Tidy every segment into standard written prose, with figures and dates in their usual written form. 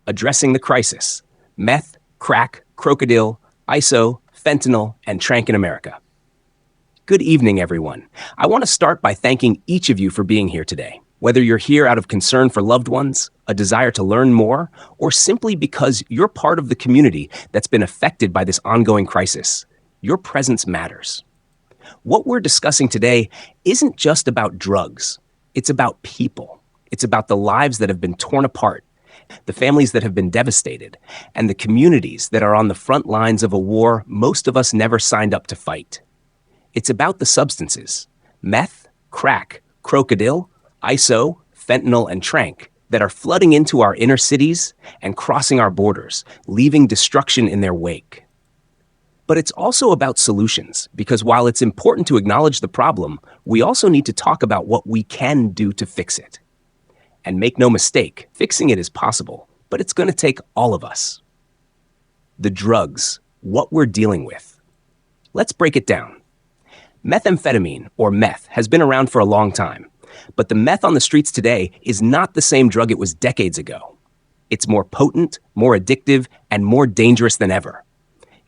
addressing the crisis: meth, crack, crocodile, ISO, fentanyl, and trank in America. Good evening, everyone. I want to start by thanking each of you for being here today. Whether you're here out of concern for loved ones, a desire to learn more, or simply because you're part of the community that's been affected by this ongoing crisis, your presence matters. What we're discussing today isn't just about drugs. It's about people. It's about the lives that have been torn apart, the families that have been devastated, and the communities that are on the front lines of a war most of us never signed up to fight. It's about the substances: meth, crack, crocodile, ISO, fentanyl, and trank that are flooding into our inner cities and crossing our borders, leaving destruction in their wake. But it's also about solutions, because while it's important to acknowledge the problem, we also need to talk about what we can do to fix it. And make no mistake, fixing it is possible, but it's going to take all of us. The drugs, what we're dealing with. Let's break it down. Methamphetamine, or meth, has been around for a long time, but the meth on the streets today is not the same drug it was decades ago. It's more potent, more addictive, and more dangerous than ever.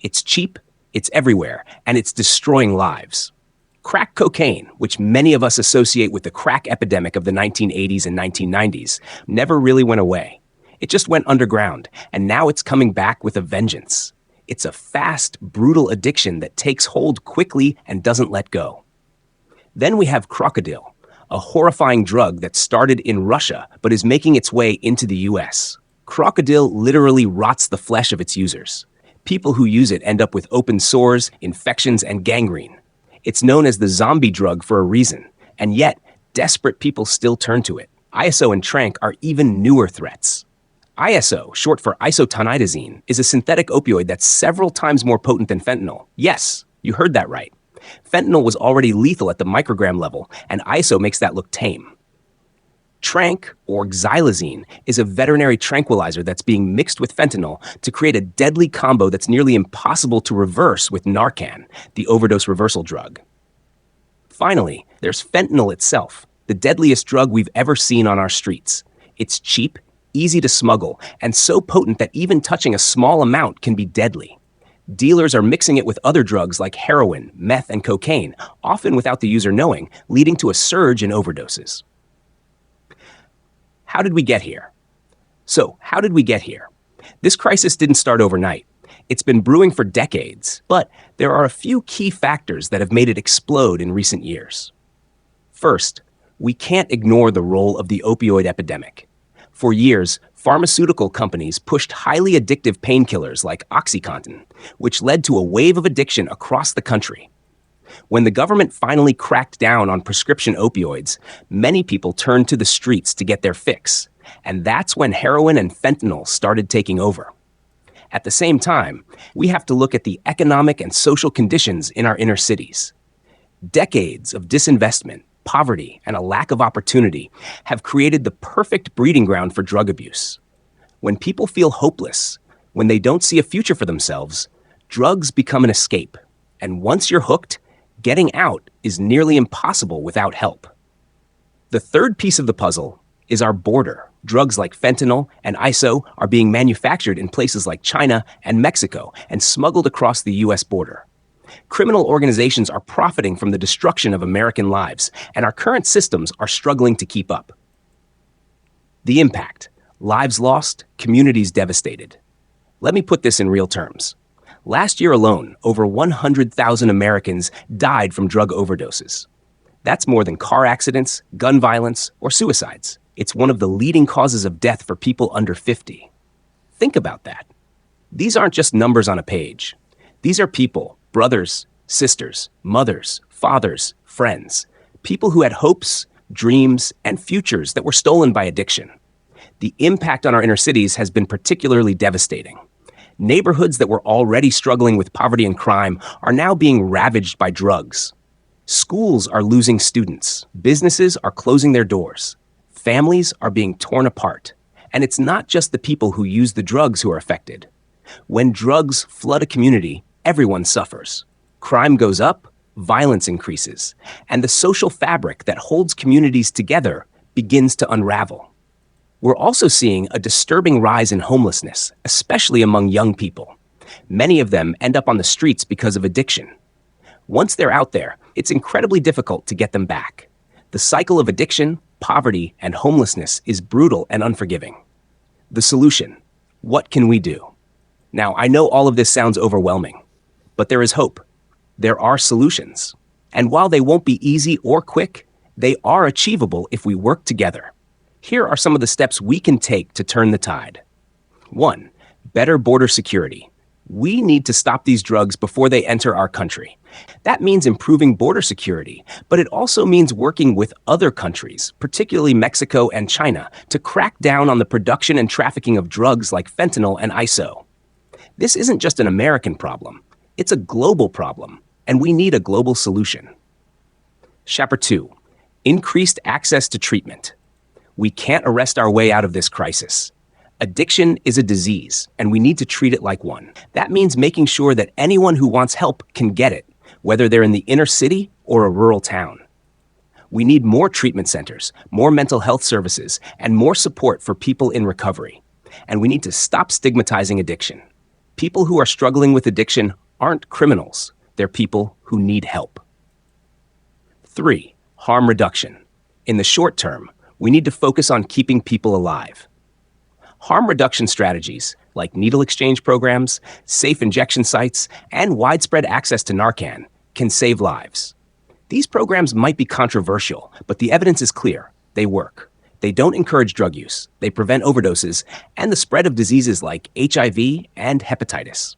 It's cheap, it's everywhere, and it's destroying lives. Crack cocaine, which many of us associate with the crack epidemic of the 1980s and 1990s, never really went away. It just went underground, and now it's coming back with a vengeance. It's a fast, brutal addiction that takes hold quickly and doesn't let go. Then we have crocodile, a horrifying drug that started in Russia but is making its way into the US. Crocodile literally rots the flesh of its users. People who use it end up with open sores, infections, and gangrene. It's known as the zombie drug for a reason, and yet desperate people still turn to it. ISO and trank are even newer threats. ISO, short for isotoniazine, is a synthetic opioid that's several times more potent than fentanyl. Yes, you heard that right. Fentanyl was already lethal at the microgram level, and ISO makes that look tame. Trank, or xylazine, is a veterinary tranquilizer that's being mixed with fentanyl to create a deadly combo that's nearly impossible to reverse with Narcan, the overdose reversal drug. Finally, there's fentanyl itself, the deadliest drug we've ever seen on our streets. It's cheap, easy to smuggle, and so potent that even touching a small amount can be deadly. Dealers are mixing it with other drugs like heroin, meth, and cocaine, often without the user knowing, leading to a surge in overdoses. How did we get here? How did we get here? This crisis didn't start overnight. It's been brewing for decades, but there are a few key factors that have made it explode in recent years. First, we can't ignore the role of the opioid epidemic. For years, pharmaceutical companies pushed highly addictive painkillers like OxyContin, which led to a wave of addiction across the country. When the government finally cracked down on prescription opioids, many people turned to the streets to get their fix, and that's when heroin and fentanyl started taking over. At the same time, we have to look at the economic and social conditions in our inner cities. Decades of disinvestment, poverty, and a lack of opportunity have created the perfect breeding ground for drug abuse. When people feel hopeless, when they don't see a future for themselves, drugs become an escape. And once you're hooked, getting out is nearly impossible without help. The third piece of the puzzle is our border. Drugs like fentanyl and ISO are being manufactured in places like China and Mexico and smuggled across the US border. Criminal organizations are profiting from the destruction of American lives, and our current systems are struggling to keep up. The impact: lives lost, communities devastated. Let me put this in real terms. Last year alone, over 100,000 Americans died from drug overdoses. That's more than car accidents, gun violence, or suicides. It's one of the leading causes of death for people under 50. Think about that. These aren't just numbers on a page. These are people, brothers, sisters, mothers, fathers, friends, people who had hopes, dreams, and futures that were stolen by addiction. The impact on our inner cities has been particularly devastating. Neighborhoods that were already struggling with poverty and crime are now being ravaged by drugs. Schools are losing students. Businesses are closing their doors. Families are being torn apart. And it's not just the people who use the drugs who are affected. When drugs flood a community, everyone suffers. Crime goes up, violence increases, and the social fabric that holds communities together begins to unravel. We're also seeing a disturbing rise in homelessness, especially among young people. Many of them end up on the streets because of addiction. Once they're out there, it's incredibly difficult to get them back. The cycle of addiction, poverty, and homelessness is brutal and unforgiving. The solution: what can we do? Now, I know all of this sounds overwhelming, but there is hope. There are solutions. And while they won't be easy or quick, they are achievable if we work together. Here are some of the steps we can take to turn the tide. 1. Better border security. We need to stop these drugs before they enter our country. That means improving border security, but it also means working with other countries, particularly Mexico and China, to crack down on the production and trafficking of drugs like fentanyl and ISO. This isn't just an American problem. It's a global problem, and we need a global solution. Chapter 2. Increased access to treatment. We can't arrest our way out of this crisis. Addiction is a disease, and we need to treat it like one. That means making sure that anyone who wants help can get it, whether they're in the inner city or a rural town. We need more treatment centers, more mental health services, and more support for people in recovery. And we need to stop stigmatizing addiction. People who are struggling with addiction aren't criminals. They're people who need help. 3. Harm reduction. In the short term, we need to focus on keeping people alive. Harm reduction strategies, like needle exchange programs, safe injection sites, and widespread access to Narcan, can save lives. These programs might be controversial, but the evidence is clear. They work. They don't encourage drug use, they prevent overdoses, and the spread of diseases like HIV and hepatitis.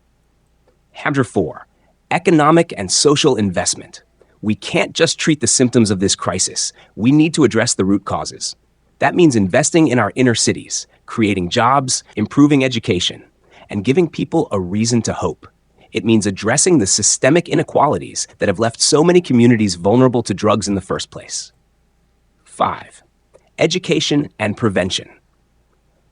Chapter 4. Economic and social investment. We can't just treat the symptoms of this crisis. We need to address the root causes. That means investing in our inner cities, creating jobs, improving education, and giving people a reason to hope. It means addressing the systemic inequalities that have left so many communities vulnerable to drugs in the first place. 5. Education and prevention.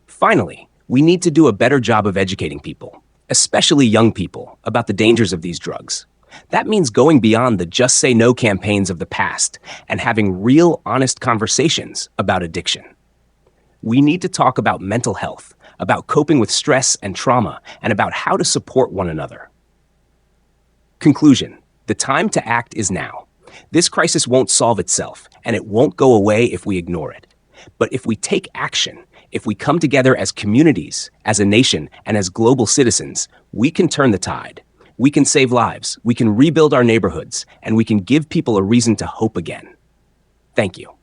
Finally, we need to do a better job of educating people, especially young people, about the dangers of these drugs. That means going beyond the Just Say No campaigns of the past and having real, honest conversations about addiction. We need to talk about mental health, about coping with stress and trauma, and about how to support one another. Conclusion: the time to act is now. This crisis won't solve itself, and it won't go away if we ignore it. But if we take action, if we come together as communities, as a nation, and as global citizens, we can turn the tide. We can save lives, we can rebuild our neighborhoods, and we can give people a reason to hope again. Thank you.